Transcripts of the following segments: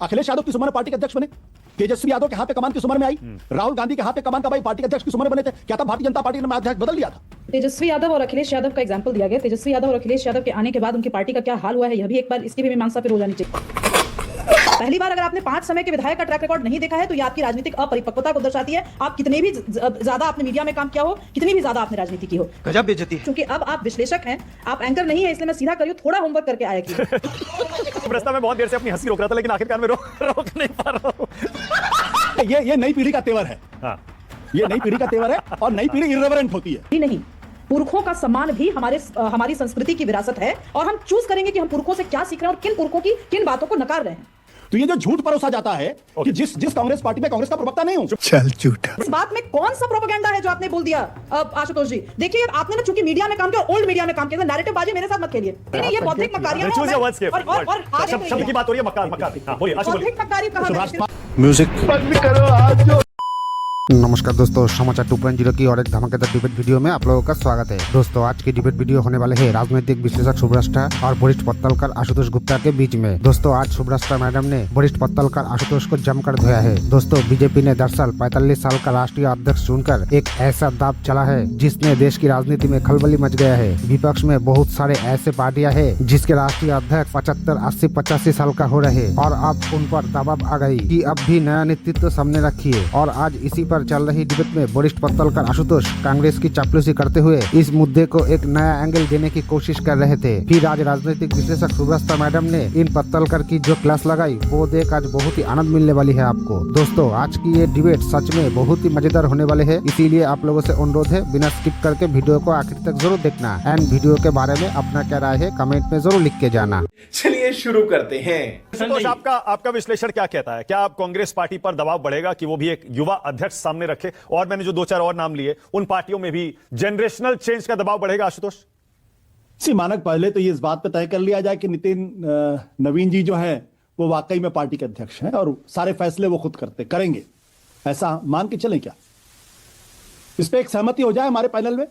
अखिलेश यादव किस उम्र में पार्टी के अध्यक्ष बने? तेजस्वी यादव के हाथ पे कमान किस उम्र में आई? राहुल गांधी के हाथ पे कमान का भाई पार्टी के अध्यक्ष किस उम्र में बने थे? क्या था भारतीय जनता पार्टी ने अध्यक्ष बदल दिया था? तेजस्वी यादव और अखिलेश यादव का एग्जाम्पल दिया गया। तेजस्वी यादव और अखिलेश यादव के आने के बाद उनकी पार्टी का क्या हाल हुआ है, यह भी एक बार इसकी भी मीमांसा फिर हो जानी चाहिए। पहली बार अगर आपने 5 समय के विधायक का ट्रैक रिकॉर्ड नहीं देखा है तो यह आपकी राजनीतिक अपरिपक्वता को दर्शाती है। आप कितने भी ज्यादा आपने मीडिया में काम किया हो, कितनी भी ज्यादा आपने राजनीति की हो, गजब बेइज्जती है। क्योंकि अब आप विश्लेषक हैं, आप एंकर नहीं है, इसलिए मैं सीधा करियो, थोड़ा होमवर्क करके आया कि रास्ता में बहुत देर से अपनी हंसी रोक रहा था, लेकिन आखिरकार मैं रोक नहीं पा रहा हूं। ये नई पीढ़ी का तेवर है। हाँ। ये नई पीढ़ी का तेवर है और नई पीढ़ी इर्रेवरेंट होती है। ही नहीं, पुरखों का सम्मान भी हमारी संस्कृति की विरासत है और हम चूज करेंगे कि हम पुरखों से क्या सीख रहे हैं और किन पुरखों की किन बातों को नकार रहे हैं। तो ये जो झूठ परोसा जाता है कि जिस कांग्रेस पार्टी में कांग्रेस का प्रवक्ता नहीं हूं, चल झूठा। इस बात में कौन सा प्रोपेगेंडा है जो आपने बोल दिया आशुतोष जी? देखिए आपने ना चूंकि मीडिया में काम किया और ओल्ड मीडिया में काम किया, नैरेटिव बाजी मेरे साथ मत खेलिए। नहीं, ये बौद्धिक मक्कारियां हैं और शब्द की बात हो रही है। मक्कार बोलिए, बौद्धिक मक्कारी कहा म्यूजिक। नमस्कार दोस्तों, समाचार 2.0 की और एक धमाकेदार डिबेट वीडियो में आप लोगों का स्वागत है। दोस्तों आज की डिबेट वीडियो होने वाले है राजनीतिक विश्लेषक सुब्रष्टा और वरिष्ठ पत्तलकार आशुतोष गुप्ता के बीच में। दोस्तों आज सुब्रष्टा मैडम ने वरिष्ठ पत्तलकार आशुतोष को जमकर धोया है। दोस्तों बीजेपी ने दरअसल 45 साल का राष्ट्रीय अध्यक्ष चुनकर एक ऐसा दाव चला है जिसने देश की राजनीति में खलबली मच गया है। विपक्ष में बहुत सारे ऐसे पार्टियां हैं जिसके राष्ट्रीय अध्यक्ष 75, 80, 85 साल का हो रहे और अब उन पर दबाव आ गई कि अब भी नया नेतृत्व सामने रखिए। और आज इसी पर चल रही डिबेट में वरिष्ठ पत्तलकार आशुतोष कांग्रेस की चापलूसी करते हुए इस मुद्दे को एक नया एंगल देने की कोशिश कर रहे थे। फिर आज राजनीतिक विश्लेषक सुब्रष्टा मैडम ने इन पत्तलकार की जो क्लास लगाई वो देख आज बहुत ही आनंद मिलने वाली है आपको। दोस्तों आज की ये डिबेट सच में बहुत ही मजेदार होने वाले है, इसीलिए आप लोगों से अनुरोध है बिना स्किप करके वीडियो को आखिर तक जरूर देखना एंड वीडियो के बारे में अपना क्या राय है कमेंट में जरूर लिख के जाना। चलिए शुरू करते हैं। संतोष, आपका विश्लेषण क्या कहता है? क्या अब कांग्रेस पार्टी पर दबाव बढ़ेगा कि वो भी एक युवा अध्यक्ष सामने रखे? और मैंने जो 2-4 और नाम लिए, उन पार्टियों में भी जनरेशनल चेंज का दबाव बढ़ेगा आशुतोष? मानक पहले तो ये इस बात पे तय कर लिया जाए कि नितिन नवीन जी जो है वो वाकई में पार्टी के अध्यक्ष हैं और सारे फैसले वो खुद करेंगे, ऐसा मान के चलें क्या? इस पे एक सहमति हो जाए हमारे पैनल में,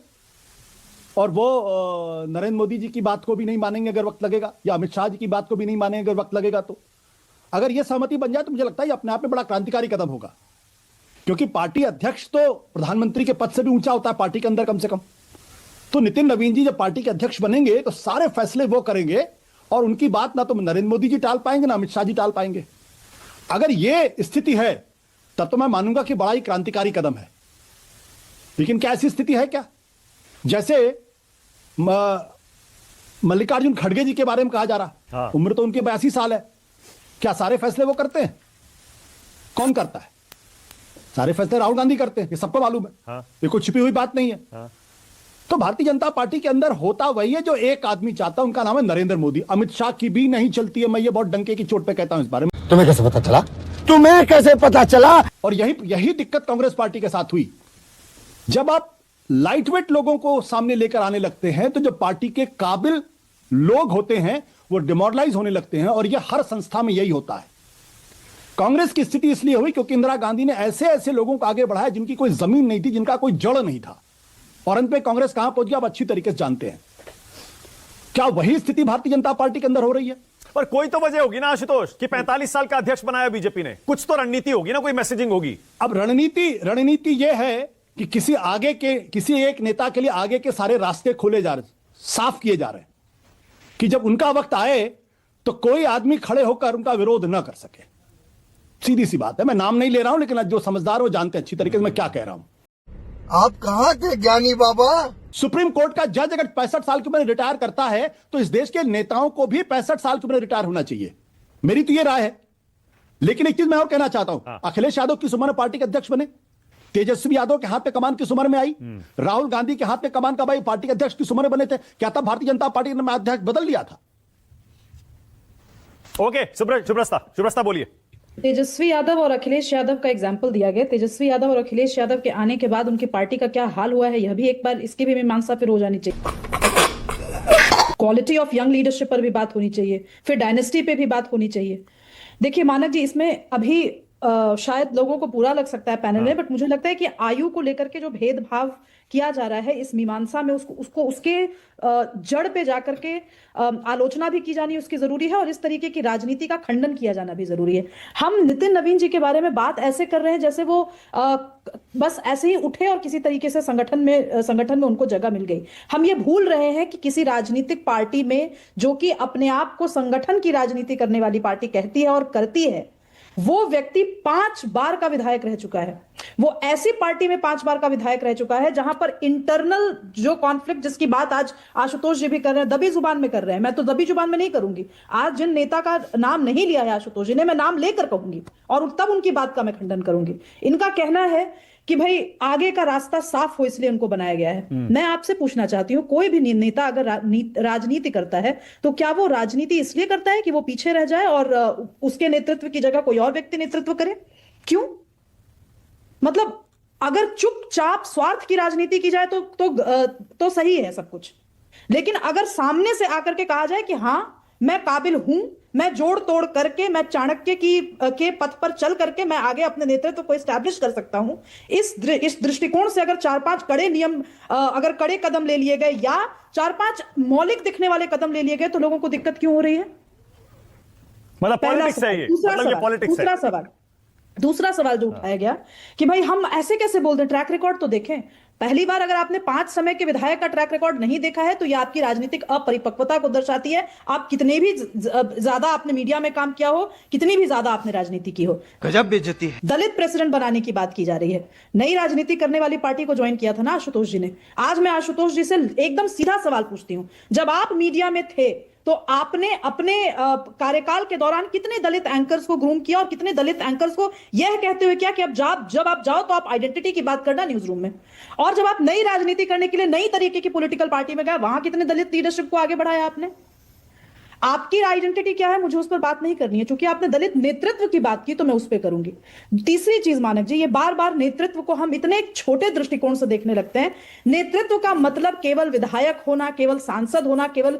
और वो नरेंद्र मोदी जी की बात को भी नहीं मानेंगे अगर वक्त लगेगा, या अमित शाह जी की बात को भी नहीं मानेंगे अगर वक्त लगेगा। तो अगर यह सहमति बन जाए तो मुझे लगता है अपने आप में बड़ा क्रांतिकारी कदम होगा, क्योंकि पार्टी अध्यक्ष तो प्रधानमंत्री के पद से भी ऊंचा होता है पार्टी के अंदर कम से कम। तो नितिन नवीन जी जब पार्टी के अध्यक्ष बनेंगे तो सारे फैसले वो करेंगे और उनकी बात ना तो नरेंद्र मोदी जी टाल पाएंगे ना अमित शाह जी टाल पाएंगे। अगर ये स्थिति है तब तो मैं मानूंगा कि बड़ा ही क्रांतिकारी कदम है। लेकिन क्या ऐसी स्थिति है क्या? जैसे मल्लिकार्जुन खड़गे जी के बारे में कहा जा रहा, हाँ। उम्र तो उनकी 82 साल है, क्या सारे फैसले वो करते हैं? कौन करता है? सारे फैसले राहुल गांधी करते हैं, ये सबको मालूम है। हाँ। ये कोई छिपी हुई बात नहीं है। हाँ। तो भारतीय जनता पार्टी के अंदर होता वही है जो एक आदमी चाहता है, उनका नाम है नरेंद्र मोदी। अमित शाह की भी नहीं चलती है, मैं ये बहुत डंके की चोट पे कहता हूं इस बारे में। तुम्हें कैसे पता चला? तुम्हें कैसे पता चला? और यही दिक्कत कांग्रेस पार्टी के साथ हुई। जब आप लाइटवेट लोगों को सामने लेकर आने लगते हैं तो जो पार्टी के काबिल लोग होते हैं वो डिमोरलाइज होने लगते हैं, और यह हर संस्था में यही होता है। कांग्रेस की स्थिति इसलिए हुई क्योंकि इंदिरा गांधी ने ऐसे ऐसे लोगों को आगे बढ़ाया जिनकी कोई जमीन नहीं थी, जिनका कोई जड़ नहीं था, और अंत में कांग्रेस कहां पहुंच गया आप अच्छी तरीके से जानते हैं। क्या वही स्थिति भारतीय जनता पार्टी के अंदर हो रही है? पर कोई तो वजह होगी ना आशुतोष कि 45 साल का अध्यक्ष बनाया बीजेपी ने, कुछ तो रणनीति होगी ना, कोई मैसेजिंग होगी। अब रणनीति यह है कि किसी एक नेता के लिए आगे के सारे रास्ते खोले जा रहे, साफ किए जा रहे हैं, कि जब उनका वक्त आए तो कोई आदमी खड़े होकर उनका विरोध न कर सके। सीधी सी बात है, मैं नाम नहीं ले रहा हूं, लेकिन जो समझदार वो जानते हैं अच्छी तरीके से मैं क्या कह रहा हूं। आप कहाँ थे ज्ञानी बाबा? सुप्रीम कोर्ट का जज अगर 65 साल की उम्र रिटायर करता है तो इस देश के नेताओं को भी 65 साल की उम्र रिटायर होना चाहिए, मेरी तो ये राय है। लेकिन एक चीज मैं और कहना चाहता हूं, अखिलेश यादव किस उम्र में पार्टी के अध्यक्ष बने? तेजस्वी यादव के हाथ पे कमान किस उम्र में आई? राहुल गांधी के हाथ पे कमान का भाई पार्टी के अध्यक्ष किस उम्र में बने थे? क्या था भारतीय जनता पार्टी ने अध्यक्ष बदल दिया था? ओके, सुब्रष्टा बोलिए। तेजस्वी यादव और अखिलेश यादव का एग्जाम्पल दिया गया। तेजस्वी यादव और अखिलेश यादव के आने के बाद उनकी पार्टी का क्या हाल हुआ है, यह भी एक बार इसकी भी मीमांसा फिर हो जानी चाहिए। क्वालिटी ऑफ यंग लीडरशिप पर भी बात होनी चाहिए, फिर डायनेस्टी पे भी बात होनी चाहिए। देखिए मानक जी, इसमें अभी शायद लोगों को बुरा लग सकता है पैनल में, बट मुझे लगता है कि आयु को लेकर के जो भेदभाव किया जा रहा है इस मीमांसा में, उसके जड़ पे जाकर के आलोचना भी की जानी उसकी जरूरी है, और इस तरीके की राजनीति का खंडन किया जाना भी जरूरी है। हम नितिन नवीन जी के बारे में बात ऐसे कर रहे हैं जैसे वो बस ऐसे ही उठे और किसी तरीके से संगठन में उनको जगह मिल गई। हम ये भूल रहे हैं कि किसी राजनीतिक पार्टी में, जो कि अपने आप को संगठन की राजनीति करने वाली पार्टी कहती है और करती है, वो व्यक्ति 5 बार का विधायक रह चुका है। वो ऐसी पार्टी में 5 बार का विधायक रह चुका है जहां पर इंटरनल जो कॉन्फ्लिक्ट, जिसकी बात आज आशुतोष जी भी कर रहे हैं, दबी जुबान में कर रहे हैं, मैं तो दबी जुबान में नहीं करूंगी। आज जिन नेता का नाम नहीं लिया है आशुतोष जी ने, मैं नाम लेकर कहूंगी और तब उनकी बात का मैं खंडन करूंगी। इनका कहना है कि भाई आगे का रास्ता साफ हो इसलिए उनको बनाया गया है। मैं आपसे पूछना चाहती हूं, कोई भी नेता अगर राजनीति करता है तो क्या वो राजनीति इसलिए करता है कि वो पीछे रह जाए और उसके नेतृत्व की जगह कोई और व्यक्ति नेतृत्व करे? क्यों? मतलब अगर चुपचाप स्वार्थ की राजनीति की जाए तो सही है सब कुछ, लेकिन अगर सामने से आकर के कहा जाए कि हां मैं काबिल हूं, मैं जोड़ तोड़ करके, मैं चाणक्य के पथ पर चल करके मैं आगे अपने नेतृत्व को एस्टैब्लिश कर सकता हूं, इस दृष्टिकोण से अगर 4-5 कड़े नियम, अगर कड़े कदम ले लिए गए या 4-5 मौलिक दिखने वाले कदम ले लिए गए तो लोगों को दिक्कत क्यों हो रही है? मतलब पॉलिटिक्स है ये, मतलब ये पॉलिटिक्स है। दूसरा सवाल जो उठाया गया कि भाई हम ऐसे कैसे बोल दें, ट्रैक रिकॉर्ड तो देखें। पहली बार अगर आपने 5 समय के विधायक का ट्रैक रिकॉर्ड नहीं देखा है तो यह आपकी राजनीतिक अपरिपक्वता को दर्शाती है। आप कितने भी ज्यादा आपने मीडिया में काम किया हो, कितनी भी ज्यादा आपने राजनीति की हो, गजब बेइज्जती है। दलित प्रेसिडेंट बनाने की बात की जा रही है। नई राजनीति करने वाली पार्टी को ज्वाइन किया था ना आशुतोष जी ने। आज मैं आशुतोष जी से एकदम सीधा सवाल पूछती हूं, जब आप मीडिया में थे तो आपने अपने कार्यकाल के दौरान कितने दलित एंकर्स को ग्रूम किया और कितने दलित एंकर्स को यह कहते हुए किया कि अब जब आप जाओ तो आप आइडेंटिटी की बात करना न्यूज रूम में, और जब आप नई राजनीति करने के लिए नई तरीके की पॉलिटिकल पार्टी में गए, वहां कितने दलित लीडरशिप को आगे बढ़ाया आपने? आपकी आइडेंटिटी क्या है मुझे उस पर बात नहीं करनी है, क्योंकि आपने दलित नेतृत्व की बात की तो मैं उस पर करूंगी। तीसरी चीज मानक जी, ये बार बार नेतृत्व को हम इतने एक छोटे दृष्टिकोण से देखने लगते हैं। नेतृत्व का मतलब केवल विधायक होना, केवल सांसद होना, केवल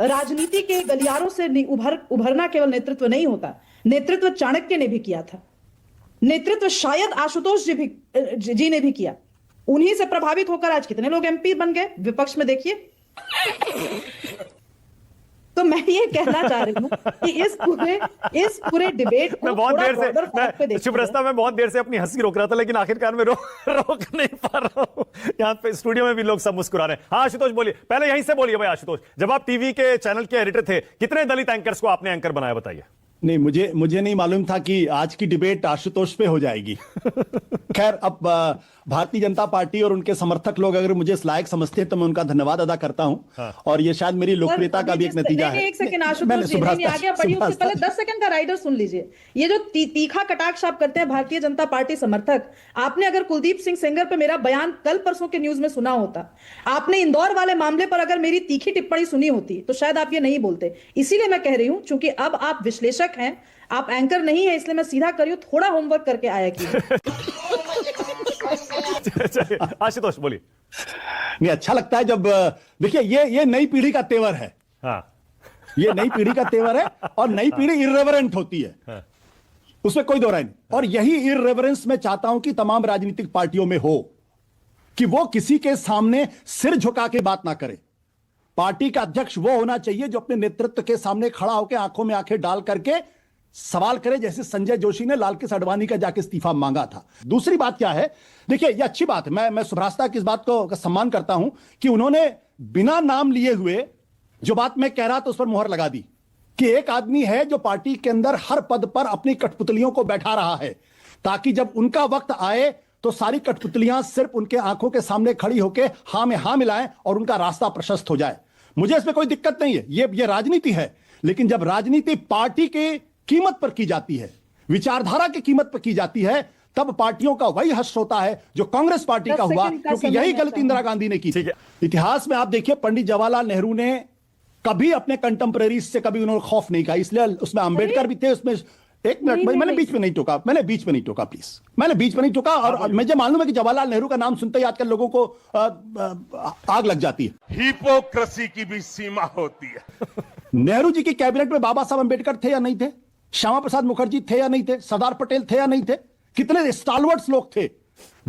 राजनीति के गलियारों से उभरना केवल नेतृत्व नहीं होता। नेतृत्व चाणक्य ने भी किया था, नेतृत्व शायद आशुतोष जी ने भी किया। उन्हीं से प्रभावित होकर आज कितने लोग एमपी बन गए, विपक्ष में देखिए। तो मैं ये कहना चाह रही हूँ कि इस पूरे डिबेट को मैं बहुत देर से शुभ्रस्ता मैं बहुत देर से अपनी हंसी रोक रहा था, लेकिन आखिरकार मैं रोक नहीं पा रहा हूँ। यहाँ पे स्टूडियो में भी लोग सब मुस्कुरा रहे हैं। हाँ आशुतोष बोलिए, पहले यहीं से बोलिए भाई आशुतोष, जब आप टीवी के चैनल के एडिटर थे, कितने दलित एंकर्स को आपने एंकर बनाया, बताइए। नहीं, मुझे नहीं मालूम था कि आज की डिबेट आशुतोष पे हो जाएगी। खैर, अब भारतीय जनता पार्टी और उनके समर्थक लोग अगर मुझे इस लायक समझते हैं तो मैं उनका धन्यवाद अदा करता हूं। हाँ। और ये शायद मेरी लोकप्रियता का भी एक नतीजा है। एक सेकंड आशुतोष जी, नहीं आगे बढ़िए, उससे पहले 10 सेकंड का राइडर सुन लीजिए। ये जो तीखा कटाक्ष आप करते हैं भारतीय जनता पार्टी समर्थक, आपने अगर कुलदीप सिंह सेंगर पे मेरा बयान कल परसों के न्यूज में सुना होता, आपने इंदौर वाले मामले पर अगर मेरी तीखी टिप्पणी सुनी होती तो शायद आप ये नहीं बोलते। इसीलिए मैं कह रही हूं, चूंकि अब आप विश्लेषक हैं, आप एंकर नहीं है, इसलिए मैं सीधा कर रही हूं, थोड़ा होमवर्क करके आया कीजिए। आशुतोष बोलिए। नहीं, अच्छा लगता है जब देखिए ये नई पीढ़ी का तेवर है। हाँ, ये नई पीढ़ी का तेवर है और नई पीढ़ी इर्रेवरेंट होती है। हाँ। उसमें कोई दो राय नहीं। और यही इर्रेवरेंस मैं चाहता हूं कि तमाम राजनीतिक पार्टियों में हो, कि वो किसी के सामने सिर झुका के बात ना करे। पार्टी का अध्यक्ष वो होना चाहिए जो अपने नेतृत्व के सामने खड़ा होकर आंखों में आंखें डाल करके सवाल करे, जैसे संजय जोशी ने लालकृष्ण आडवाणी का जाके इस्तीफा मांगा था। दूसरी बात क्या है, देखिए ये अच्छी बात है, मैं शुभ्रस्ता की इस बात को सम्मान करता हूं कि उन्होंने बिना नाम लिए हुए जो बात मैं कह रहा था उस पर मुहर लगा दी, कि एक आदमी है जो पार्टी के अंदर हर पद पर अपनी कठपुतलियों को बैठा रहा है, ताकि जब उनका वक्त आए तो सारी कठपुतलियां सिर्फ उनके आंखों के सामने खड़ी होकर हां में हां मिलाएं और उनका रास्ता प्रशस्त हो जाए। मुझे इसमें कोई दिक्कत नहीं है, ये राजनीति है। लेकिन जब राजनीति पार्टी की कीमत पर की जाती है, विचारधारा की कीमत पर की जाती है, तब पार्टियों का वही हश्र होता है जो कांग्रेस पार्टी का हुआ, क्योंकि यही गलती इंदिरा गांधी ने की थी। इतिहास में आप देखिए, पंडित जवाहरलाल नेहरू ने कभी अपने कंटेम्परेरी से कभी उन्होंने खौफ नहीं कहा, इसलिए उसमें अंबेडकर भी थे। उसमें एक मिनट, मैंने बीच में नहीं टोका, प्लीज, मैंने बीच में नहीं टोका। और मुझे मालूम है कि जवाहरलाल नेहरू का नाम सुनते ही आजकल लोगों को आग लग जाती है। हिपोक्रेसी की भी सीमा होती है। नेहरू जी की कैबिनेट में बाबा साहब अंबेडकर थे या नहीं थे? श्यामा प्रसाद मुखर्जी थे या नहीं थे, सरदार पटेल थे या नहीं थे, कितने स्टालवर्ड्स लोग थे।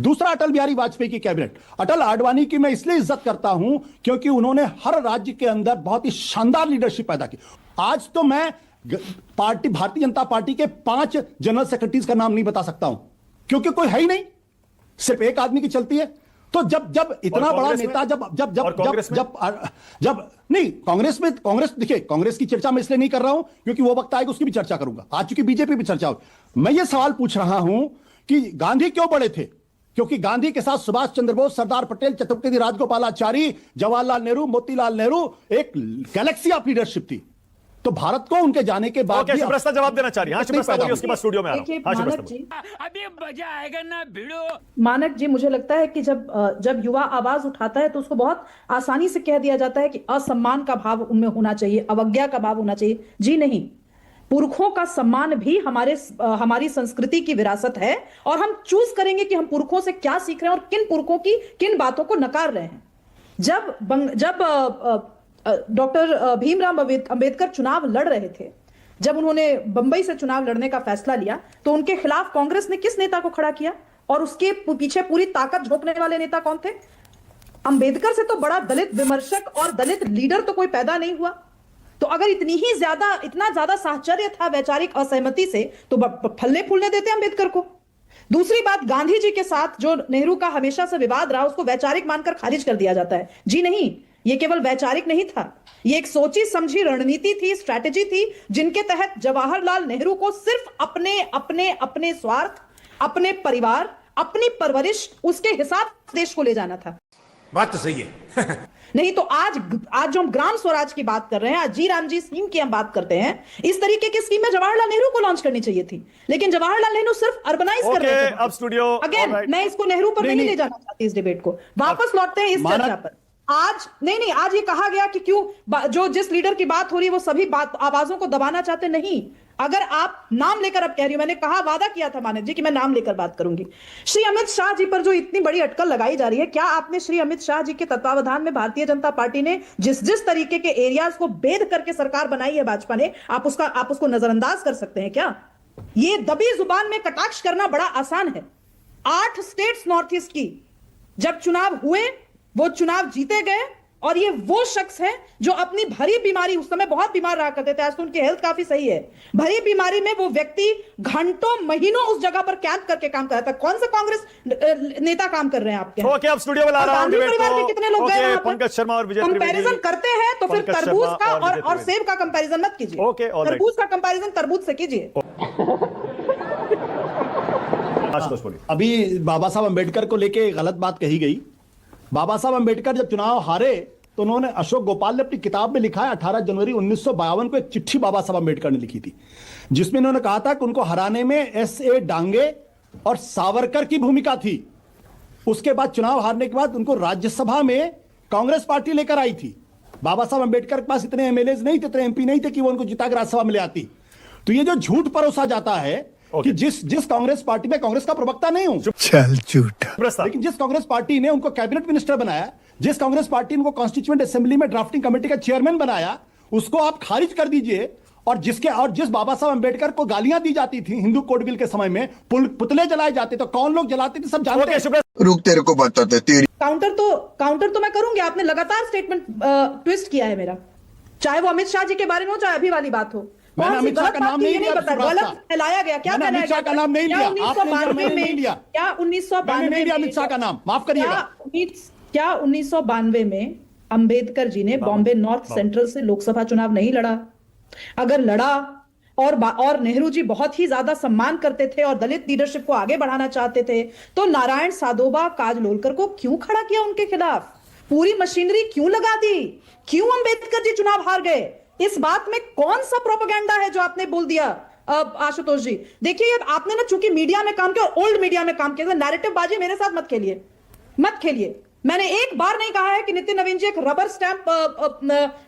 दूसरा, अटल बिहारी वाजपेयी की कैबिनेट। अटल आडवाणी की मैं इसलिए इज्जत करता हूं क्योंकि उन्होंने हर राज्य के अंदर बहुत ही शानदार लीडरशिप पैदा की। आज तो मैं पार्टी, भारतीय जनता पार्टी के 5 जनरल सेक्रेटरीज का नाम नहीं बता सकता हूं क्योंकि कोई है ही नहीं, सिर्फ एक आदमी की चलती है। तो जब इतना बड़ा नेता, जब नहीं, कांग्रेस देखिए, कांग्रेस की चर्चा मैं इसलिए नहीं कर रहा हूं क्योंकि वो वक्त आएगा उसकी भी चर्चा करूंगा, आज चूंकि बीजेपी भी चर्चा हो। मैं ये सवाल पूछ रहा हूं कि गांधी क्यों बड़े थे? क्योंकि गांधी के साथ सुभाष चंद्र बोस, सरदार पटेल, छत्रपति राजगोपालाचारी, जवाहरलाल नेहरू, मोतीलाल नेहरू, एक गैलेक्सी ऑफ लीडरशिप थी। तो भारत को उनके जाने के बाद ओके, शुभ्रस्ता जवाब देना चाह रही है। हाँ, शुभ्रस्ता बोलिए, उसके बाद स्टूडियो में आ रहा हूं। देखिए, हाँ, मानक शुभ्रस्ता जी, अभी मजा आएगा ना भिड़ो। मानक जी, मुझे लगता है कि जब युवा आवाज उठाता है तो उसको बहुत आसानी से कह दिया जाता है कि असम्मान का भाव उनमें होना चाहिए, अवज्ञा का भाव होना चाहिए। जी नहीं, पुरखों का सम्मान भी हमारी संस्कृति की विरासत है और हम चूज करेंगे कि हम पुरखों से क्या सीख रहे हैं और किन पुरखों की किन बातों को नकार रहे हैं। जब डॉक्टर भीमराव अंबेडकर चुनाव लड़ रहे थे, जब उन्होंने बंबई से चुनाव लड़ने का फैसला लिया, तो उनके खिलाफ कांग्रेस ने किस नेता को खड़ा किया और उसके पीछे पूरी ताकत झोंकने वाले नेता कौन थे? अंबेडकर से तो बड़ा दलित विमर्शक और दलित लीडर तो कोई पैदा नहीं हुआ। तो अगर इतना ज्यादा साहचर्य था वैचारिक असहमति से, तो फलने फूलने देते अंबेडकर को। दूसरी बात, गांधी जी के साथ जो नेहरू का हमेशा से विवाद रहा, उसको वैचारिक मानकर खारिज कर दिया जाता है। जी नहीं, ये केवल वैचारिक नहीं था, ये एक सोची समझी रणनीति थी, स्ट्रैटेजी थी, जिनके तहत जवाहरलाल नेहरू को सिर्फ अपने स्वार्थ, अपने परिवार, अपनी परवरिश, उसके हिसाब देश को ले जाना था। बात तो सही है। नहीं तो आज जो हम ग्राम स्वराज की बात कर रहे हैं, आज जी राम जी स्कीम की हम बात करते हैं, इस तरीके की स्कीम में जवाहरलाल नेहरू को लॉन्च करनी चाहिए थी, लेकिन जवाहरलाल नेहरू सिर्फ अर्बनाइज कर रहे थे। अब स्टूडियो अगेन, मैं इसको नेहरू पर नहीं ले जाना चाहती इस डिबेट को। वापस लौटते हैं इस चर्चा पर। आज नहीं, आज ये कहा गया कि क्यों जिस लीडर की बात हो रही है वो सभी आवाजों को दबाना चाहते। नहीं, अगर आप नाम लेकर अब कह रही हो, मैंने कहा, वादा किया था मानक जी कि मैं नाम लेकर बात करूंगी। श्री अमित शाह जी पर जो इतनी बड़ी अटकल लगाई जा रही है, क्या आपने श्री अमित शाह जी के तत्वावधान में भारतीय जनता पार्टी ने जिस तरीके के एरियाज को भेद करके सरकार बनाई है भाजपा ने, आप उसको नजरअंदाज कर सकते हैं क्या? ये दबी जुबान में कटाक्ष करना बड़ा आसान है। 8 स्टेट्स नॉर्थ ईस्ट की जब चुनाव हुए, वो चुनाव जीते गए, और ये वो शख्स है जो अपनी भरी बीमारी, उस समय बहुत बीमार रहा करते थे, आज तो उनकी हेल्थ काफी सही है, भरी बीमारी में वो व्यक्ति घंटों महीनों उस जगह पर कैंप करके काम कर रहा था। कौन सा कांग्रेस नेता काम कर रहे हैं आपके? ओके, अब स्टूडियो में ला रहा हूं डिबेट को। कितने लोग गए वहां पर? पंकज शर्मा और विजय कंपैरिजन करते हैं तो फिर तरबूज का और सेब का कंपैरिजन मत कीजिए। Okay, alright. तरबूज का कंपैरिजन तरबूज से कीजिए। अभी बाबा साहब अंबेडकर को लेके गलत बात कही गई। बाबा साहब अंबेडकर जब चुनाव हारे तो उन्होंने, अशोक गोपाल ने अपनी किताब में लिखा है, 18 जनवरी 1952 को एक चिट्ठी बाबा साहब अंबेडकर ने लिखी थी, जिसमें उन्होंने कहा था कि उनको हराने में S.A. डांगे और सावरकर की भूमिका थी। उसके बाद चुनाव हारने के बाद उनको राज्यसभा में कांग्रेस पार्टी लेकर आई थी। बाबा साहब अंबेडकर के पास इतने एमएलए नहीं थे, इतने MP नहीं थे कि वो उनको जिताकर राज्यसभा में ले आती। तो ये जो झूठ परोसा जाता है कि जिस कांग्रेस पार्टी में, कांग्रेस का प्रवक्ता नहीं हूं, चल झूठा, लेकिन जिस कांग्रेस पार्टी ने उनको कैबिनेट मिनिस्टर बनाया, जिस कांग्रेस पार्टी ने उनको कॉन्स्टिट्यूएंट असेंबली में ड्राफ्टिंग कमेटी का चेयरमैन बनाया, उसको आप खारिज कर दीजिए। और जिस बाबा साहब अंबेडकर को गालियां दी जाती थी हिंदू कोड बिल के समय में, पुतले जलाए जाते, तो कौन लोग जलाते थे सब जानते हैं। रुक, तेरे को बताते तेरी काउंटर तो मैं करूंगी। आपने लगातार स्टेटमेंट ट्विस्ट किया है मेरा, चाहे वो अमित शाह जी के बारे में हो, चाहे अभी वाली बात हो। मैंने अमित शाह का नाम नहीं लिया, गलत फैलाया गया। क्या अमित शाह का नाम नहीं लिया, आपने नहीं लिया। क्या 1992 में अमित शाह का नाम, माफ करिएगा, क्या 1992 में अंबेडकर जी ने बॉम्बे नॉर्थ सेंट्रल से लोकसभा चुनाव नहीं लड़ा? अगर लड़ा और नेहरू जी बहुत ही ज्यादा सम्मान करते थे और दलित लीडरशिप को आगे बढ़ाना चाहते थे, तो नारायण साधोबा काजलोलकर को क्यों खड़ा किया उनके खिलाफ? पूरी मशीनरी क्यों लगा दी? क्यों अंबेडकर जी चुनाव हार गए? इस बात में कौन सा प्रोपेगेंडा है जो आपने बोल दिया? आशुतोष जी देखिए, आपने ना चूंकि मीडिया में काम किया और ओल्ड मीडिया में काम किया, नैरेटिव बाजी मेरे साथ मत खेलिए। मैंने एक बार नहीं कहा है कि नितिन नवीन जी एक रबर स्टैंप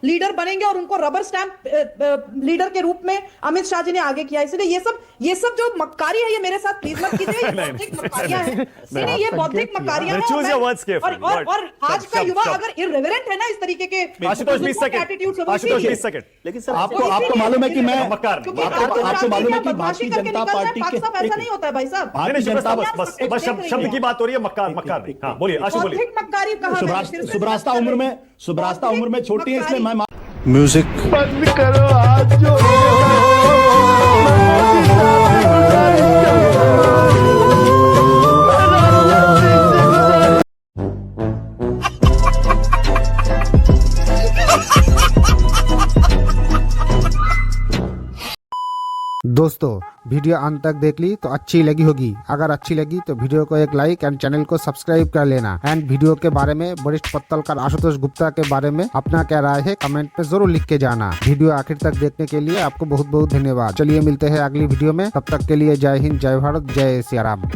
लीडर बनेंगे और उनको रबर स्टैंप लीडर के रूप में अमित शाह जी ने आगे किया। इसलिए ये सब जो मक्कारी है ये मेरे साथ प्लीज मत कीजिए। ये बौद्धिक मक्कारियां हैं। नहीं, ये बौद्धिक मक्कारियां हैं। Choose your words carefully. और आज का युवा अगर इर्रेवरेंट है ना इस तरीके के आशुतोष 20 सेकंड, आशुतोष 20 सेकंड। लेकिन सर आपको मालूम है कि मैं मक्कार नहीं। आपको मालूम है कि भारतीय जनता पार्टी के ऐसा नहीं होता है भाई साहब। नहीं, बस शब्द की बात हो रही है, मक्कार नहीं। हाँ बोलिए आशु, बोलिए। बौद्धिक मक्कारी कहा सुब्रास्ता उम्र में छोटी है, इसलिए मैं म्यूजिक बंद करो हाथ जो दोस्तों वीडियो अंत तक देख ली तो अच्छी लगी होगी। अगर अच्छी लगी तो वीडियो को एक लाइक एंड चैनल को सब्सक्राइब कर लेना। एंड वीडियो के बारे में वरिष्ठ पत्तलकार आशुतोष गुप्ता के बारे में अपना क्या राय है कमेंट पे जरूर लिख के जाना। वीडियो आखिर तक देखने के लिए आपको बहुत बहुत धन्यवाद। चलिए मिलते हैं अगली वीडियो में, तब तक के लिए जय हिंद, जय भारत, जय सिया राम।